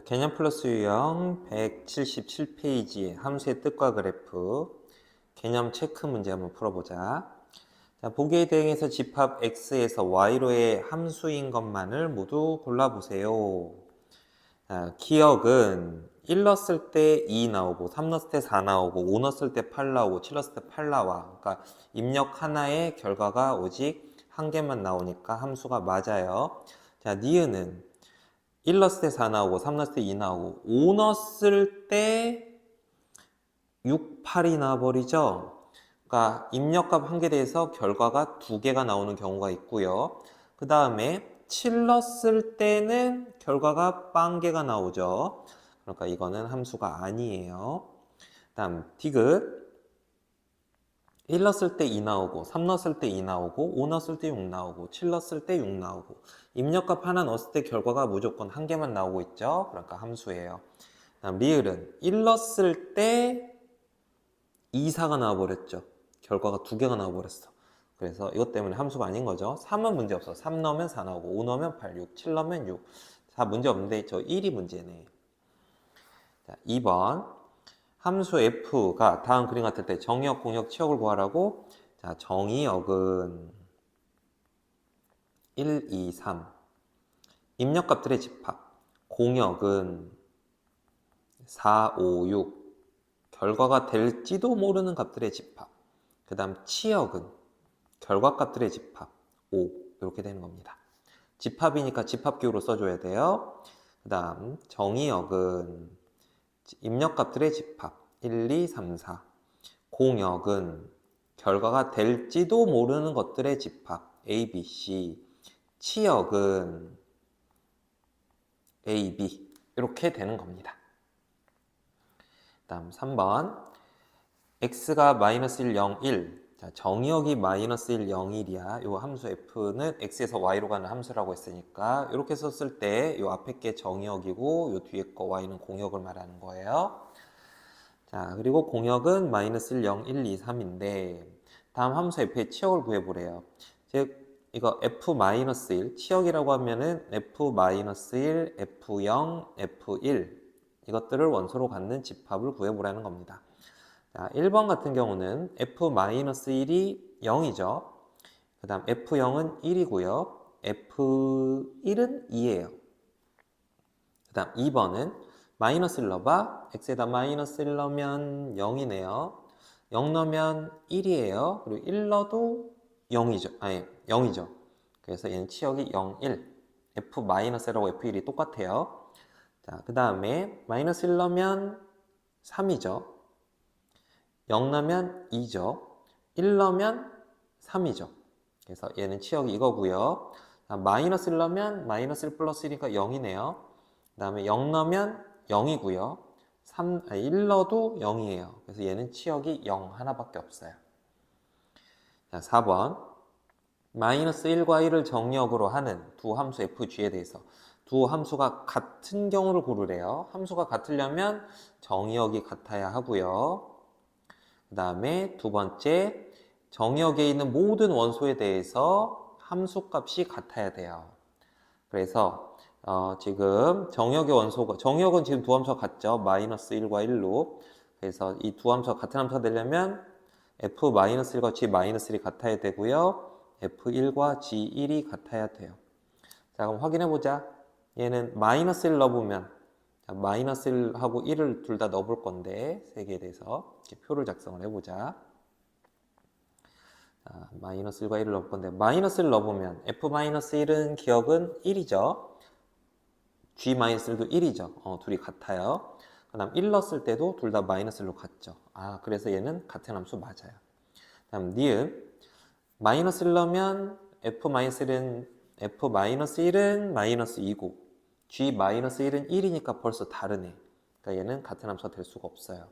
개념 플러스 유형 177페이지의 함수의 뜻과 그래프 개념 체크 문제 한번 풀어보자. 자, 보기에 대응해서 집합 x에서 y로의 함수인 것만을 모두 골라보세요. 자, 기억은 1 넣었을 때 2 나오고 3 넣었을 때 4 나오고 5 넣었을 때 8 나오고 7 넣었을 때 8 나와. 그러니까 입력 하나의 결과가 오직 한 개만 나오니까 함수가 맞아요. 자, 니은은 1 넣었을 때 4 나오고 3 넣었을 때 2 나오고 5 넣었을 때 6, 8이 나와버리죠. 그러니까 입력값 한 개 대해서 결과가 두 개가 나오는 경우가 있고요. 그 다음에 7 넣었을 때는 결과가 빵 개가 나오죠. 그러니까 이거는 함수가 아니에요. 다음 디귿 1 넣었을 때 2 나오고 3 넣었을 때 2 나오고 5 넣었을 때 6 나오고 7 넣었을 때 6 나오고 입력값 하나 넣었을 때 결과가 무조건 한 개만 나오고 있죠. 그러니까 함수예요. 다음 리을은 1 넣었을 때 2, 4가 나와버렸죠. 결과가 두 개가 나와버렸어. 그래서 이것 때문에 함수가 아닌 거죠. 3은 문제 없어. 3 넣으면 4 나오고 5 넣으면 8, 6, 7 넣으면 6. 4 문제 없는데 저 1이 문제네. 자, 2번 함수 f가 다음 그림 같을 때 정의역, 공역, 치역을 구하라고. 자, 정의역은 1, 2, 3 입력값들의 집합. 공역은 4, 5, 6 결과가 될지도 모르는 값들의 집합. 그 다음 치역은 결과값들의 집합 5 이렇게 되는 겁니다. 집합이니까 집합기호로 써줘야 돼요. 그 다음 정의역은 입력값들의 집합 1, 2, 3, 4 공역은 결과가 될지도 모르는 것들의 집합 A, B, C 치역은 A, B 이렇게 되는 겁니다. 그 다음 3번 x가 마이너스 1, 0, 1 자, 정의역이 마이너스 1, 0, 1이야. 요 함수 f는 x에서 y로 가는 함수라고 했으니까 이렇게 썼을 때 요 앞에 게 정의역이고 요 뒤에 거 y는 공역을 말하는 거예요. 자, 그리고 공역은 마이너스 1, 0, 1, 2, 3인데 다음 함수 f의 치역을 구해보래요. 즉 이거 f-1 치역이라고 하면은 f-1, f0, f1 이것들을 원소로 갖는 집합을 구해보라는 겁니다. 자, 1번 같은 경우는 f-1이 0이죠. 그 다음 f0은 1이고요. f1은 2예요. 그 다음 2번은 마이너스 1 넣어봐. x에다 마이너스 1 넣으면 0이네요. 0 넣으면 1이에요. 그리고 1 넣어도 0이죠. 아니 0이죠. 그래서 얘는 치역이 0, 1. f-1하고 f1이 똑같아요. 자, 그 다음에 마이너스 1 넣으면 3이죠. 0 넣으면 2죠. 1 넣으면 3이죠. 그래서 얘는 치역이 이거고요. 마이너스 1 넣으면 마이너스 1 플러스 1이니까 0이네요. 그 다음에 0 넣으면 0이고요. 1 넣어도 0이에요. 그래서 얘는 치역이 0 하나밖에 없어요. 자, 4번 마이너스 1과 1을 정의역으로 하는 두 함수 fg에 대해서 두 함수가 같은 경우를 고르래요. 함수가 같으려면 정의역이 같아야 하고요. 그 다음에 두 번째, 정의역에 있는 모든 원소에 대해서 함수값이 같아야 돼요. 그래서 지금 정의역의 원소가, 정의역은 지금 두 함수가 같죠. 마이너스 1과 1로. 그래서 이 두 함수가 같은 함수가 되려면 f-1과 g-1이 같아야 되고요. f1과 g1이 같아야 돼요. 자, 그럼 확인해보자. 얘는 마이너스 1 넣어보면 자, 마이너스 1하고 1을 둘 다 넣어볼 건데 세 개에 대해서 이렇게 표를 작성을 해보자. 자, 마이너스 1과 1을 넣을 건데 마이너스 1 넣어보면 f-1은 기억은 1이죠. g-1도 1이죠. 둘이 같아요. 그 다음 1 넣었을 때도 둘 다 마이너스 1로 같죠. 그래서 얘는 같은 함수 맞아요. 그 다음 니은 마이너스 1 넣으면 f-1은 마이너스 2고 g-1은 1이니까 벌써 다르네. 그러니까 얘는 같은 함수가 될 수가 없어요.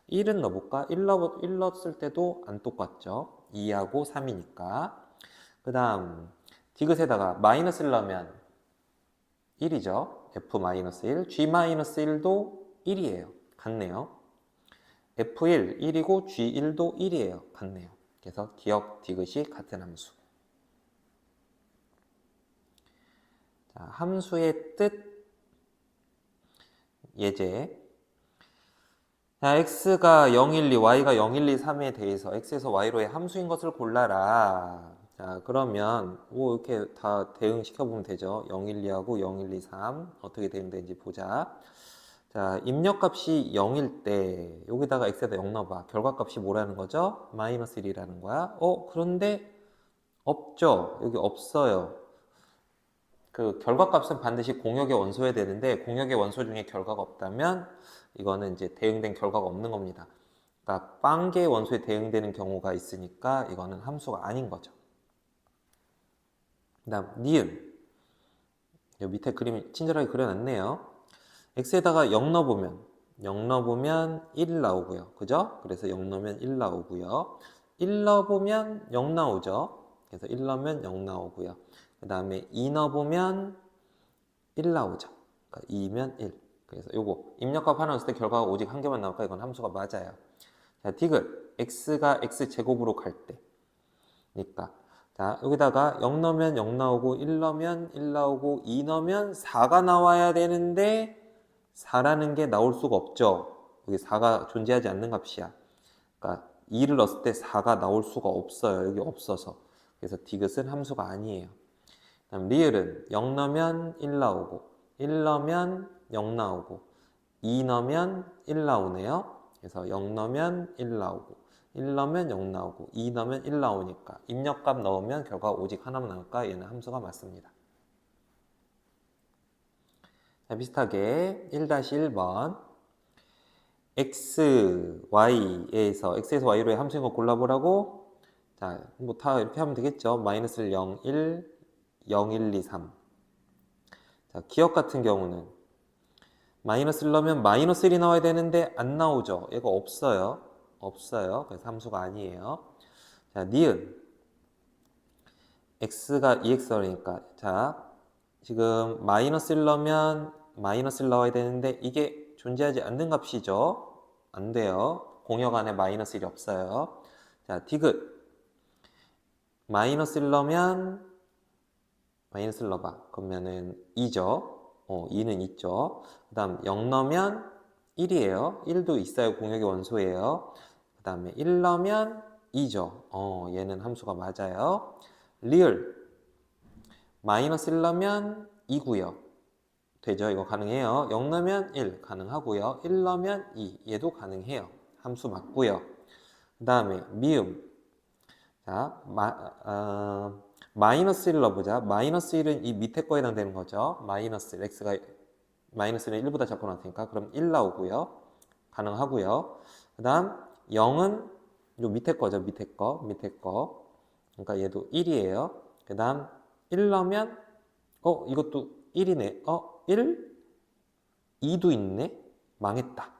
1은 넣어볼까? 1 넣었을 때도 안 똑같죠. 2하고 3이니까. 그 다음 디귿에다가 마이너스 1 넣으면 1이죠. f-1, g-1도 1이에요. 같네요. f1, 1이고 g1도 1이에요. 같네요. 그래서 기억, 디귿이 같은 함수. 자, 함수의 뜻 예제. 자, x가 0, 1, 2, y가 0, 1, 2, 3에 대해서 x에서 y로의 함수인 것을 골라라. 자, 그러면 뭐 이렇게 다 대응시켜 보면 되죠. 0, 1, 2하고 0, 1, 2, 3 어떻게 대응되는지 보자. 자, 입력값이 0일 때 여기다가 x에다 0 넣어봐. 결과값이 뭐라는 거죠? 마이너스 1이라는 거야. 그런데 없죠. 여기 없어요. 그 결과값은 반드시 공역의 원소여야 되는데 공역의 원소 중에 결과가 없다면 이거는 이제 대응된 결과가 없는 겁니다. 그러니까 빵개의 원소에 대응되는 경우가 있으니까 이거는 함수가 아닌 거죠. 그 다음 니은. 여기 밑에 그림 친절하게 그려놨네요. x에다가 0 넣어보면 0 넣어보면 1 나오고요. 그죠? 그래서 0 넣으면 1 나오고요. 1 넣어보면 0 나오죠. 그래서 1 넣으면 0 나오고요. 그 다음에 2 넣어보면 1 나오죠. 그러니까 2면 1. 그래서 요거 입력값 하나 넣었을 때 결과가 오직 한 개만 나올까? 이건 함수가 맞아요. 자, 디귿. x가 x제곱으로 갈 때. 그러니까 자, 여기다가 0 넣으면 0 나오고 1 넣으면 1 나오고 2 넣으면 4가 나와야 되는데 4라는 게 나올 수가 없죠. 여기 4가 존재하지 않는 값이야. 그러니까 2를 넣었을 때 4가 나올 수가 없어요. 여기 없어서. 그래서 디귿은 함수가 아니에요. 그다음 리을은 0 넣으면 1 나오고 1 넣으면 0 나오고 2 넣으면 1 나오네요. 그래서 0 넣으면 1 나오고 1 넣으면 0 나오고 2 넣으면 1 나오니까 입력값 넣으면 결과가 오직 하나만 나올까? 얘는 함수가 맞습니다. 자, 비슷하게 1-1번 x, y에서 x에서 y로의 함수인 거 골라보라고. 자, 뭐 다 이렇게 하면 되겠죠. 마이너스 0, 1, 0, 1, 2, 3. 자, 기억 같은 경우는 마이너스 1 넣으면 마이너스 1이 나와야 되는데 안 나오죠. 얘가 없어요. 없어요. 그래서 함수가 아니에요. 자, 니은. x가 2x러니까 자, 지금 마이너스 1 넣으면 마이너스 1 나와야 되는데 이게 존재하지 않는 값이죠. 안 돼요. 공역 안에 마이너스 1이 없어요. 자, 디귿. 마이너스 1 넣으면 마이너스 1 넣어봐. 그러면은 2죠. 2는 있죠. 그 다음 0 넣으면 1이에요. 1도 있어요. 공역의 원소예요. 그 다음에 1 넣으면 2죠. 얘는 함수가 맞아요. 리을. 마이너스 1 넣으면 2고요. 되죠? 이거 가능해요. 0 넣으면 1 가능하고요. 1 넣으면 2 얘도 가능해요. 함수 맞고요. 그 다음에 미음. 자, 마이너스 1 넣어보자. 마이너스 1은 이 밑에 거에 해당되는 거죠. 마이너스 x가 마이너스는 1보다 작고 나왔으니까 그럼 1 나오고요. 가능하고요. 그 다음 0은 요 밑에 거죠. 밑에 거. 그러니까 얘도 1이에요. 그 다음 1 넣으면 이것도 1이네. 1? 2도 있네. 망했다.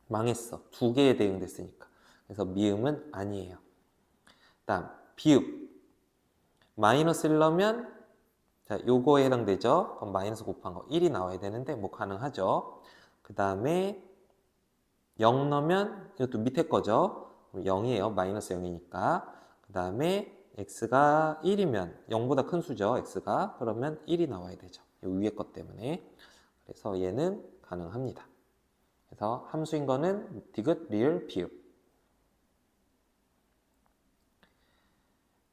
망했어. 두 개에 대응됐으니까. 그래서 미음은 아니에요. 다음 비읍. 마이너스 1 넣으면 자, 요거에 해당되죠. 그럼 마이너스 곱한 거 1이 나와야 되는데 뭐 가능하죠. 그 다음에 0 넣으면 이것도 밑에 거죠. 0이에요. 마이너스 0이니까. 그 다음에 x가 1이면 0보다 큰 수죠. x가. 그러면 1이 나와야 되죠. 요 위에 것 때문에. 그래서 얘는 가능합니다. 그래서 함수인 거는 디귿, 리을, 비읍.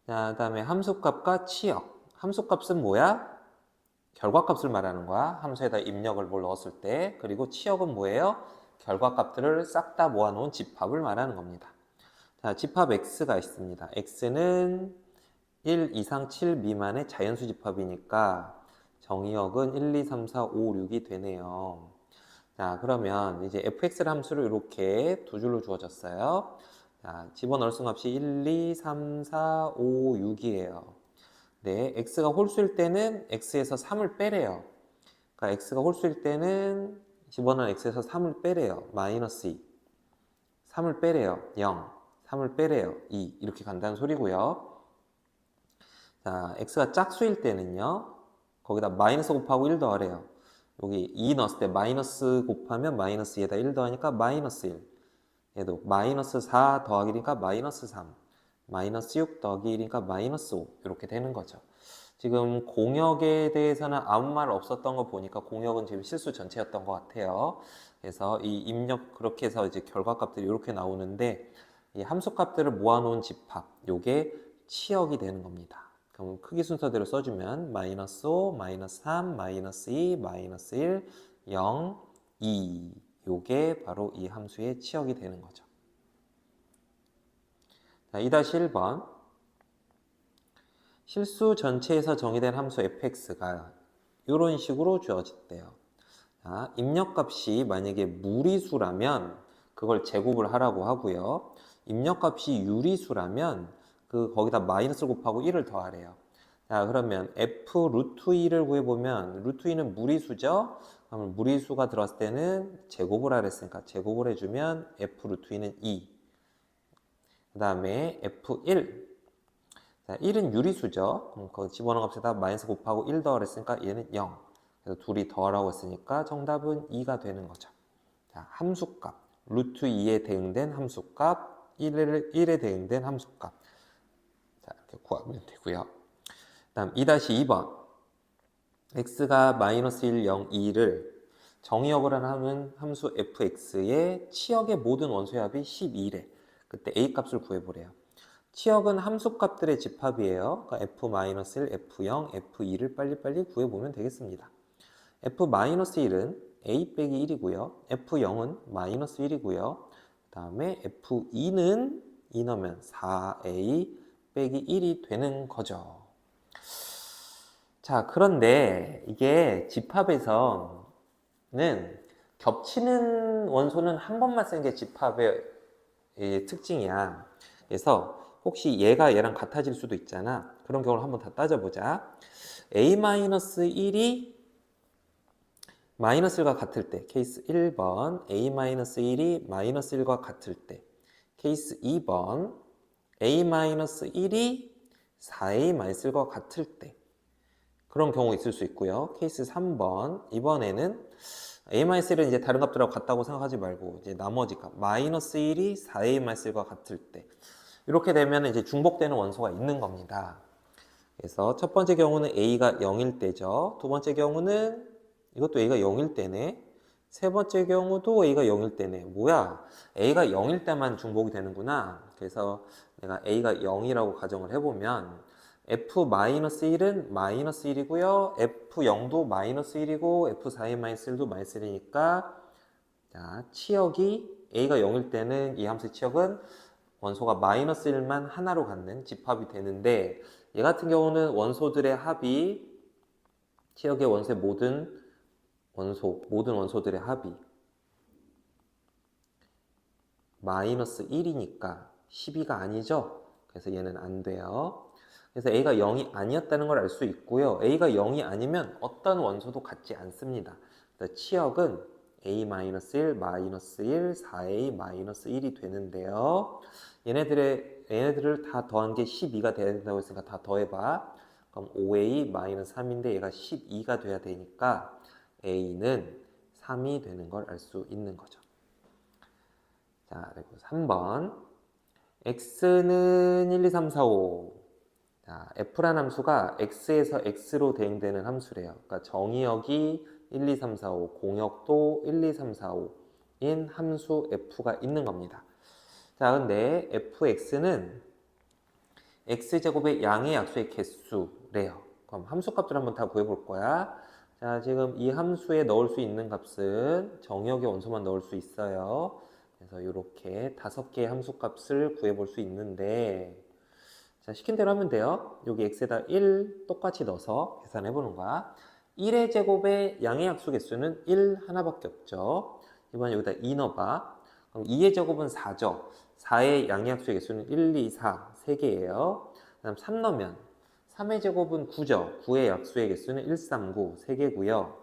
자, 그다음에 함수값과 치역. 함수값은 뭐야? 결과값을 말하는 거야. 함수에다 입력을 뭘 넣었을 때. 그리고 치역은 뭐예요? 결과값들을 싹 다 모아놓은 집합을 말하는 겁니다. 자, 집합 x가 있습니다. x는 1 이상 7 미만의 자연수 집합이니까 정의역은 1, 2, 3, 4, 5, 6이 되네요. 자, 그러면 이제 fx를 함수로 이렇게 두 줄로 주어졌어요. 자, 집어넣을 수 값이 1, 2, 3, 4, 5, 6이에요. 네, x가 홀수일 때는 x에서 3을 빼래요. 그러니까 x가 홀수일 때는 집어넣은 x에서 3을 빼래요. 마이너스 2. 3을 빼래요. 0. 3을 빼래요. 2. 이렇게 간다는 소리고요. 자, x가 짝수일 때는요. 거기다 마이너스 곱하고 1 더하래요. 여기 2 넣었을 때 마이너스 곱하면 마이너스 2에다 1 더하니까 마이너스 1. 얘도 마이너스 4 더하기 1이니까 마이너스 3. 마이너스 6 더하기 1이니까 마이너스 5. 이렇게 되는 거죠. 지금 공역에 대해서는 아무 말 없었던 거 보니까 공역은 지금 실수 전체였던 것 같아요. 그래서 이 입력 그렇게 해서 이제 결과값들이 이렇게 나오는데 이 함수값들을 모아놓은 집합, 요게 치역이 되는 겁니다. 그럼 크기 순서대로 써주면 마이너스 5, 마이너스 3, 마이너스 2, 마이너스 1, 0, 2 요게 바로 이 함수의 치역이 되는 거죠. 자, 2-1번 실수 전체에서 정의된 함수 fx가 이런 식으로 주어졌대요. 자, 입력값이 만약에 무리수라면 그걸 제곱을 하라고 하고요. 입력값이 유리수라면 거기다 마이너스 곱하고 1을 더하래요. 자, 그러면 f 루트 2를 구해보면 루트 2는 무리수죠? 그러면 무리수가 들어왔을 때는 제곱을 하라 했으니까 제곱을 해주면 f 루트 2는 2. 그 다음에 f1 자, 1은 유리수죠. 그럼 그 집어넣은 값에다 마이너스 곱하고 1 더하라 했으니까 얘는 0. 그래서 둘이 더하라고 했으니까 정답은 2가 되는 거죠. 자, 함수값. 루트 2에 대응된 함수값, 1에 대응된 함수값. 자, 이렇게 구하면 되고요. 다음 2-2번. x가 마이너스 1, 0, 2를 정의역을 하는 함수 fx의 치역의 모든 원소의 합이 12래. 그때 a 값을 구해보래요. 치역은 함수값들의 집합이에요. 그러니까 f-1, f0, f2를 빨리빨리 구해보면 되겠습니다. f-1은 a 빼기 1이고요. f0은 마이너스 1이고요. 그 다음에 f2는 2 넣으면 4a 빼기 1이 되는 거죠. 자, 그런데 이게 집합에서는 겹치는 원소는 한 번만 쓰는 게 집합의 특징이야. 그래서 혹시 얘가 얘랑 같아질 수도 있잖아. 그런 경우를 한번 다 따져보자. a-1이 마이너스 1과 같을 때 케이스 1번 a-1이 마이너스 1과 같을 때 케이스 2번 a-1이 4a-1과 같을 때 그런 경우 있을 수 있고요. 케이스 3번 이번에는 a-1은 이제 다른 값들하고 같다고 생각하지 말고 이제 나머지 값 마이너스 1이 4a-1과 같을 때 이렇게 되면 이제 중복되는 원소가 있는 겁니다. 그래서 첫 번째 경우는 a가 0일 때죠. 두 번째 경우는 이것도 a가 0일 때네. 세 번째 경우도 a가 0일 때네. 뭐야? a가 0일 때만 중복이 되는구나. 그래서 내가 a가 0이라고 가정을 해보면 f-1은 마이너스 1이고요. f0도 마이너스 1이고 f4a-1도 마이너스 1이니까 자, 치역이 a가 0일 때는 이 함수의 치역은 원소가 마이너스 1만 하나로 갖는 집합이 되는데 얘 같은 경우는 원소들의 합이 치역의 원소의 모든 원소들의 합이 마이너스 1이니까 12가 아니죠. 그래서 얘는 안 돼요. 그래서 A가 0이 아니었다는 걸 알 수 있고요. A가 0이 아니면 어떤 원소도 같지 않습니다. 치역은 A-1, 마이너스 1, 4A-1이 되는데요. 얘네들을 다 더한 게 12가 돼야 된다고 했으니까 다 더해봐. 그럼 5A-3인데 얘가 12가 돼야 되니까 A는 3이 되는 걸 알 수 있는 거죠. 자, 그리고 3번. x는 1, 2, 3, 4, 5. 자, f란 함수가 x에서 x로 대응되는 함수래요. 그러니까 정의역이 1, 2, 3, 4, 5, 공역도 1, 2, 3, 4, 5인 함수 f가 있는 겁니다. 자, 근데 fx는 x제곱의 양의 약수의 개수래요. 그럼 함수값들 한번 다 구해볼 거야. 자, 지금 이 함수에 넣을 수 있는 값은 정의역의 원소만 넣을 수 있어요. 그래서 이렇게 5개의 함수값을 구해볼 수 있는데 자, 시킨 대로 하면 돼요. 여기 x에다 1 똑같이 넣어서 계산해 보는 거야. 1의 제곱의 양의 약수 개수는 1 하나밖에 없죠. 이번에 여기다 2 넣어봐. 그럼 2의 제곱은 4죠. 4의 양의 약수 개수는 1, 2, 4, 3개예요. 그 다음 3 넣으면 3의 제곱은 9죠. 9의 약수의 개수는 1, 3, 9, 3개고요.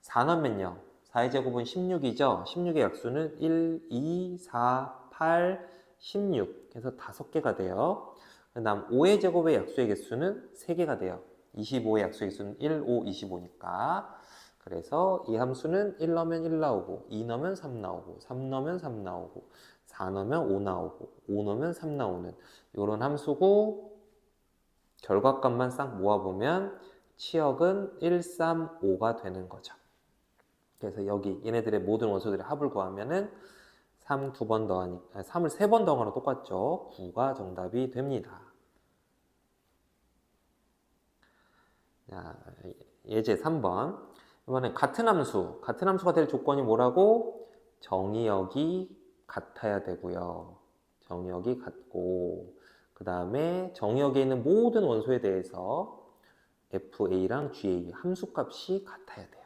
4 넣으면요. 4의 제곱은 16이죠. 16의 약수는 1, 2, 4, 8, 16. 그래서 5개가 돼요. 그 다음 5의 제곱의 약수의 개수는 3개가 돼요. 25의 약수의 개수는 1, 5, 25니까. 그래서 이 함수는 1 넣으면 1 나오고 2 넣으면 3 나오고 3 넣으면 3 나오고 4 넣으면 5 나오고 5 넣으면 3 나오는 이런 함수고 결과값만 싹 모아보면 치역은 1, 3, 5가 되는 거죠. 그래서 여기 얘네들의 모든 원소들의 합을 구하면은 3 두 번 더하니까 3을 3번 더한 거랑 똑같죠. 9가 정답이 됩니다. 자, 예제 3번. 이번엔 같은 함수가 될 조건이 뭐라고? 정의역이 같아야 되고요. 정의역이 같고, 그 다음에 정의역에 있는 모든 원소에 대해서 FA랑 GA 함수값이 같아야 돼요.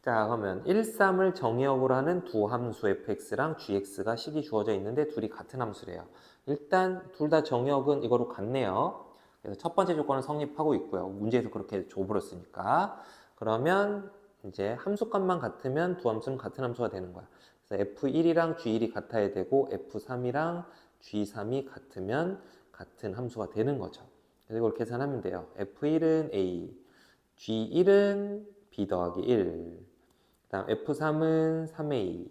자, 그러면 1, 3을 정의역으로 하는 두 함수 fx랑 gx가 식이 주어져 있는데 둘이 같은 함수래요. 일단 둘 다 정의역은 이거로 같네요. 그래서 첫 번째 조건은 성립하고 있고요. 문제에서 그렇게 줘버렸으니까. 그러면 이제 함수값만 같으면 두 함수는 같은 함수가 되는 거야. 그래서 f1이랑 g1이 같아야 되고 f3이랑 g3이 같으면 같은 함수가 되는 거죠. 그래서 이걸 계산하면 돼요. f1은 a, g1은 b 더하기 1, 다음 F3은 3A,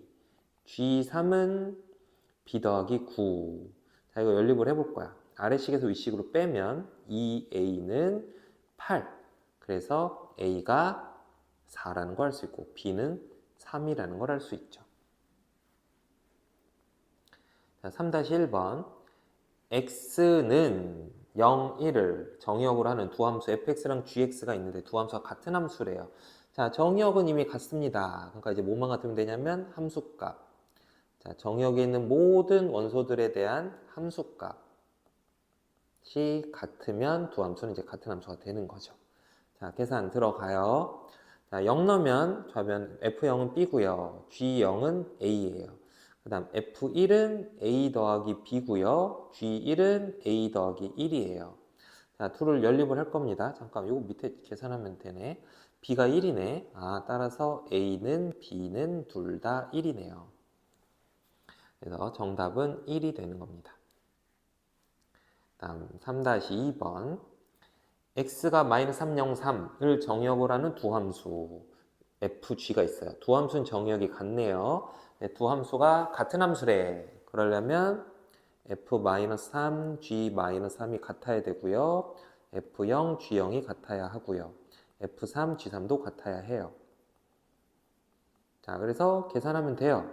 G3은 B 더하기 9. 자, 이거 연립을 해볼 거야. 아래식에서 윗식으로 빼면 2A는 8. 그래서 A가 4라는 걸 알 수 있고 B는 3이라는 걸 알 수 있죠. 자, 3-1번. X는 0, 1을 정의역으로 하는 두 함수 fx랑 gx가 있는데 두 함수가 같은 함수래요. 자, 정의역은 이미 같습니다. 그러니까 이제 뭐만 같으면 되냐면 함수값. 자, 정의역에 있는 모든 원소들에 대한 함수값이 같으면 두 함수는 이제 같은 함수가 되는 거죠. 자, 계산 들어가요. 자, 0 넣으면 좌변 F0은 B고요. G0은 A예요. 그 다음 F1은 A 더하기 B고요. G1은 A 더하기 1이에요. 자, 둘을 연립을 할 겁니다. 잠깐, 이거 밑에 계산하면 되네. B가 1이네. 아, 따라서 A는 B는 둘 다 1이네요. 그래서 정답은 1이 되는 겁니다. 다음 3-2번. x가 -303을 정의역으로 하는 두 함수 fg가 있어요. 두 함수는 정의역이 같네요. 네, 두 함수가 같은 함수래. 그러려면 f-3, g-3이 같아야 되고요. f0, g0이 같아야 하고요. f3, g3도 같아야 해요. 자, 그래서 계산하면 돼요.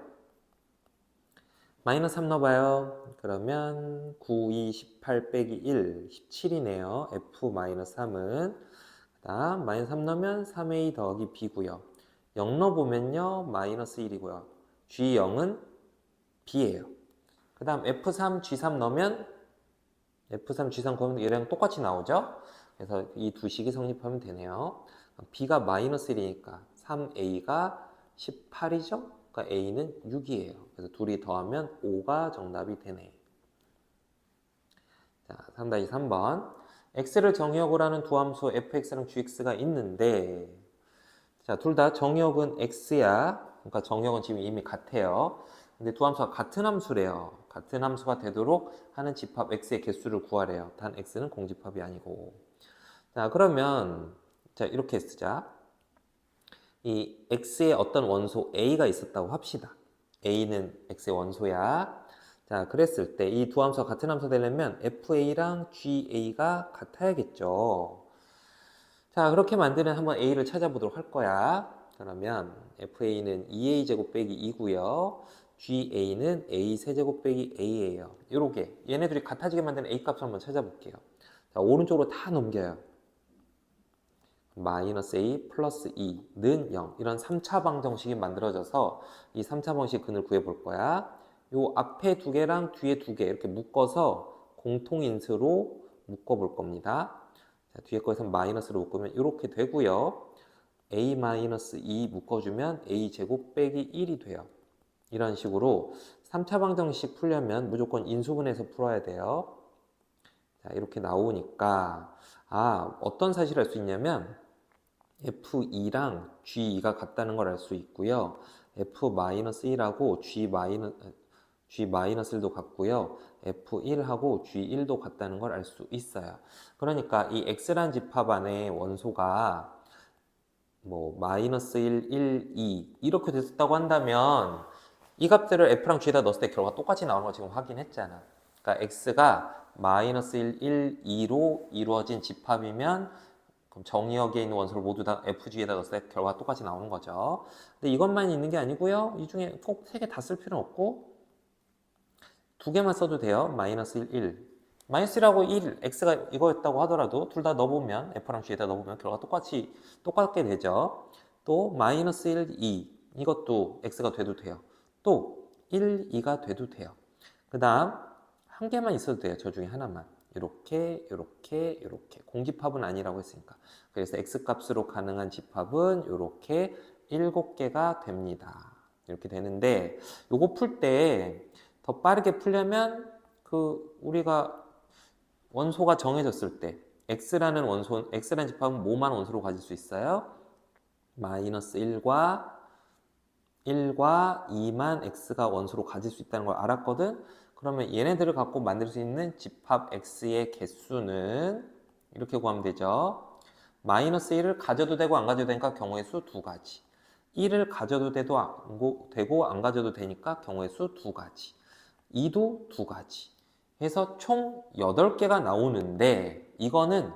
-3 넣어봐요. 그러면 9, 2, 18 빼기 1, 17이네요. f-3은. 그 다음 -3 넣으면 3a 더하기 b고요. 0 넣어보면요. -1이고요. g0은 b예요. 그 다음 f3, g3 넣으면 f3, g3 그러면 얘랑 똑같이 나오죠? 그래서 이 두 식이 성립하면 되네요. b가 -1이니까 3a가 18이죠? 그러니까 a는 6이에요. 그래서 둘이 더하면 5가 정답이 되네. 자, 3-3번. x를 정의역으로 하는 두 함수 fx랑 gx가 있는데, 자, 둘 다 정의역은 x야. 그러니까 정의역은 지금 이미 같아요. 근데 두 함수가 같은 함수래요. 같은 함수가 되도록 하는 집합 x의 개수를 구하래요. 단 x는 공집합이 아니고. 자, 그러면 자, 이렇게 쓰자. 이 x의 어떤 원소 a가 있었다고 합시다. a는 x의 원소야. 자, 그랬을 때 이 두 함수가 같은 함수 되려면 fa랑 ga가 같아야겠죠. 자, 그렇게 만드는 한번 a를 찾아보도록 할 거야. 그러면 fa는 2a 제곱 빼기 2고요. ga는 a 세제곱 빼기 a예요. 요렇게 얘네들이 같아지게 만드는 a 값을 한번 찾아볼게요. 자, 오른쪽으로 다 넘겨요. -a 플러스 2는 0. 이런 3차 방정식이 만들어져서 이 3차 방식 근을 구해볼 거야. 요 앞에 두 개랑 뒤에 두 개 이렇게 묶어서 공통인수로 묶어볼 겁니다. 자, 뒤에 거에서 마이너스로 묶으면 이렇게 되고요. a-2 묶어주면 a제곱 빼기 1이 돼요. 이런 식으로 3차 방정식 풀려면 무조건 인수분해서 풀어야 돼요. 자, 이렇게 나오니까 어떤 사실을 알 수 있냐면 F2랑 G2가 같다는 걸 알 수 있고요. F-1하고 G-1도 같고요. F1하고 G1도 같다는 걸 알 수 있어요. 그러니까 이 X라는 집합 안에 원소가 뭐 -1, 1, 2 이렇게 됐다고 한다면 이 값들을 F랑 G에다 넣었을 때 결과가 똑같이 나오는 거 지금 확인했잖아. 그러니까 X가 마이너스 1, 1, 2로 이루어진 집합이면 그럼 정의역에 있는 원소를 모두 다 FG에다 넣었을 때 결과가 똑같이 나오는 거죠. 근데 이것만 있는 게 아니고요. 이 중에 꼭 3개 다 쓸 필요는 없고 2개만 써도 돼요. 마이너스 1, 1. 마이너스 1하고 1, x가 이거였다고 하더라도 둘 다 넣어보면 F랑 G에다 넣어보면 결과가 똑같게 되죠. 또 마이너스 1, 2 이것도 x가 돼도 돼요. 또 1, 2가 돼도 돼요. 그 다음 한 개만 있어도 돼요. 저 중에 하나만. 이렇게 공집합은 아니라고 했으니까. 그래서 x값으로 가능한 집합은 이렇게 7개가 됩니다. 이렇게 되는데 요거 풀 때 더 빠르게 풀려면 우리가 원소가 정해졌을 때 x라는 집합은 뭐만 원소로 가질 수 있어요? 마이너스 1과 2만 x가 원소로 가질 수 있다는 걸 알았거든? 그러면 얘네들을 갖고 만들 수 있는 집합 x의 개수는 이렇게 구하면 되죠. 마이너스 1을 가져도 되고 안 가져도 되니까 경우의 수 2가지. 1을 가져도 되고 안 가져도 되니까 경우의 수 2가지. 2도 2가지. 해서 총 8개가 나오는데 이거는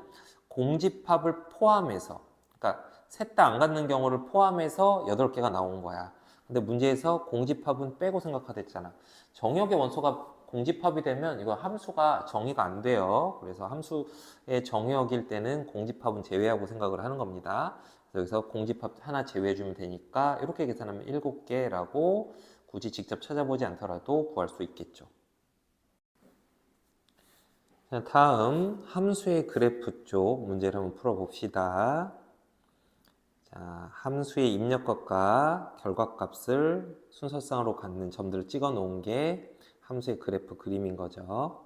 공집합을 포함해서 그러니까 셋 다 안 갖는 경우를 포함해서 8개가 나온 거야. 근데 문제에서 공집합은 빼고 생각하랬잖아. 정역의 원소가 공집합이 되면 이거 함수가 정의가 안 돼요. 그래서 함수의 정역일 때는 공집합은 제외하고 생각을 하는 겁니다. 여기서 공집합 하나 제외해주면 되니까 이렇게 계산하면 7개라고 굳이 직접 찾아보지 않더라도 구할 수 있겠죠. 자, 다음 함수의 그래프 쪽 문제를 한번 풀어봅시다. 자, 함수의 입력값과 결과값을 순서상으로 갖는 점들을 찍어 놓은 게 함수의 그래프 그림인 거죠.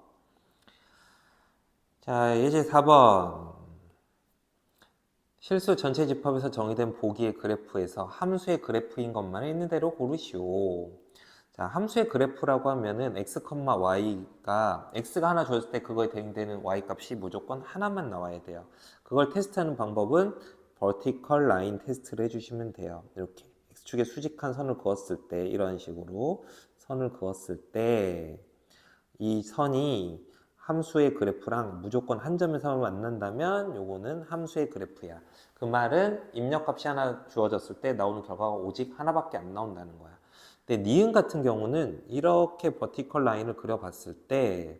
자, 예제 4번. 실수 전체 집합에서 정의된 보기의 그래프에서 함수의 그래프인 것만 있는 대로 고르시오. 자, 함수의 그래프라고 하면은 x, y가 x가 하나 주어졌을 때 그거에 대응되는 y 값이 무조건 하나만 나와야 돼요. 그걸 테스트하는 방법은 vertical line 테스트를 해주시면 돼요. 이렇게 x축에 수직한 선을 그었을 때 이런 식으로 선을 그었을 때 이 선이 함수의 그래프랑 무조건 한 점에서 만난다면 요거는 함수의 그래프야. 그 말은 입력값이 하나 주어졌을 때 나오는 결과가 오직 하나밖에 안 나온다는 거야. 근데 니은 같은 경우는 이렇게 버티컬 라인을 그려봤을 때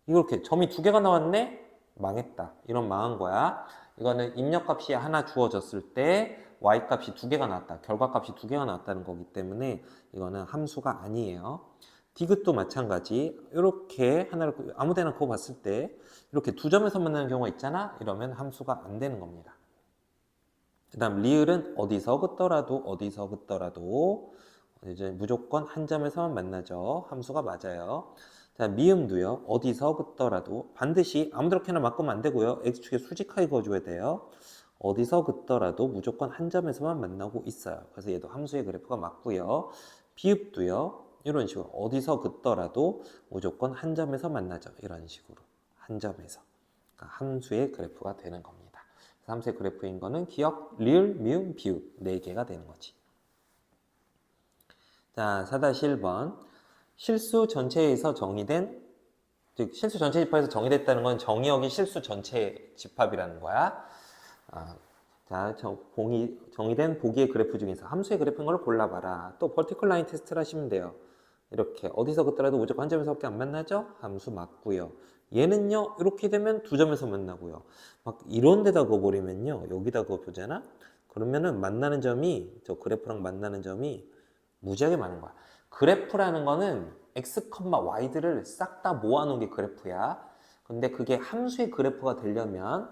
이렇게 점이 2개가 나왔네? 망했다. 이런 망한 거야. 이거는 입력값이 하나 주어졌을 때 y값이 2개가 나왔다. 결과값이 2개가 나왔다는 거기 때문에 이거는 함수가 아니에요. 디귿도 마찬가지. 이렇게 하나를 아무 데나 그거 봤을 때 이렇게 2점에서 만나는 경우가 있잖아. 이러면 함수가 안 되는 겁니다. 그 다음 리을은 어디서 긋더라도 이제 무조건 한 점에서만 만나죠. 함수가 맞아요. 자, 미음도요. 어디서 긋더라도 반드시 아무렇게나 바꾸면 안 되고요. x축에 수직하게 그어줘야 돼요. 어디서 긋더라도 무조건 한 점에서만 만나고 있어요. 그래서 얘도 함수의 그래프가 맞고요. 비읍도요. 이런 식으로 어디서 긋더라도 무조건 한 점에서 만나죠. 이런 식으로 한 점에서. 그러니까 함수의 그래프가 되는 겁니다. 함수의 그래프인 거는 기억, 리을, 미음, 비읍 4개가 되는 거지. 자, 4-1번. 실수 전체에서 정의된, 즉 실수 전체 집합에서 정의됐다는 건 정의역이 실수 전체 집합이라는 거야. 자, 정의된 보기의 그래프 중에서 함수의 그래프인 걸 골라봐라. 또 버티컬 라인 테스트를 하시면 돼요. 이렇게 어디서 긋더라도 무조건 한 점에서밖에 안 만나죠? 함수 맞고요. 얘는요, 이렇게 되면 2점에서 만나고요. 막 이런 데다 그어버리면요, 여기다 그어보잖아? 그러면은 만나는 점이, 저 그래프랑 만나는 점이 무지하게 많은 거야. 그래프라는 거는 x, y들을 싹 다 모아놓은 게 그래프야. 근데 그게 함수의 그래프가 되려면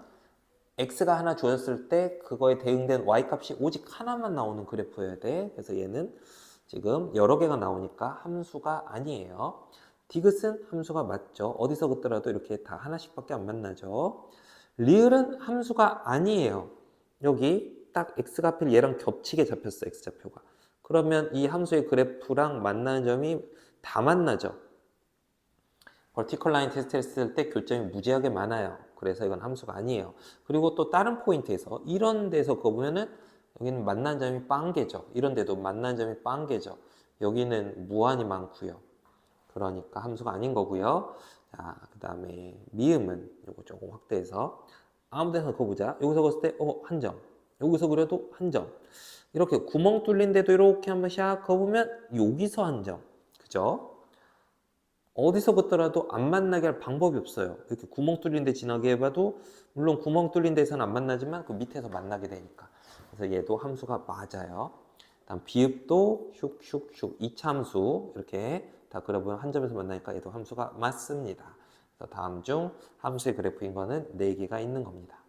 x가 하나 주어졌을 때 그거에 대응된 y값이 오직 하나만 나오는 그래프여야 돼. 그래서 얘는 지금 여러 개가 나오니까 함수가 아니에요. 디귿은 함수가 맞죠. 어디서 긋더라도 이렇게 다 하나씩밖에 안 만나죠. 리을은 함수가 아니에요. 여기 딱 x가 하필 얘랑 겹치게 잡혔어. x좌표가. 그러면 이 함수의 그래프랑 만나는 점이 다 만나죠. 버티컬 라인 테스트 했을 때 교점이 무지하게 많아요. 그래서 이건 함수가 아니에요. 그리고 또 다른 포인트에서 이런 데서 그거 보면은 여기는 만난 점이 빵개죠. 이런 데도 만난 점이 빵개죠. 여기는 무한히 많고요. 그러니까 함수가 아닌 거고요. 자, 그 다음에 미음은 요거 조금 확대해서 아무 데나 그어보자. 여기서 그었을 때 한 점, 여기서 그려도 한 점. 이렇게 구멍 뚫린 데도 이렇게 한번 샥 그어보면 여기서 한 점. 그죠? 어디서 긋더라도 안 만나게 할 방법이 없어요. 이렇게 구멍 뚫린 데 지나게 해봐도 물론 구멍 뚫린 데서는 안 만나지만 그 밑에서 만나게 되니까. 그래서 얘도 함수가 맞아요. 다음 비읍도 슉슉슉 2차 함수 이렇게 다 그려보면 한 점에서 만나니까 얘도 함수가 맞습니다. 그래서 다음 중 함수의 그래프인 거는 4개가 있는 겁니다.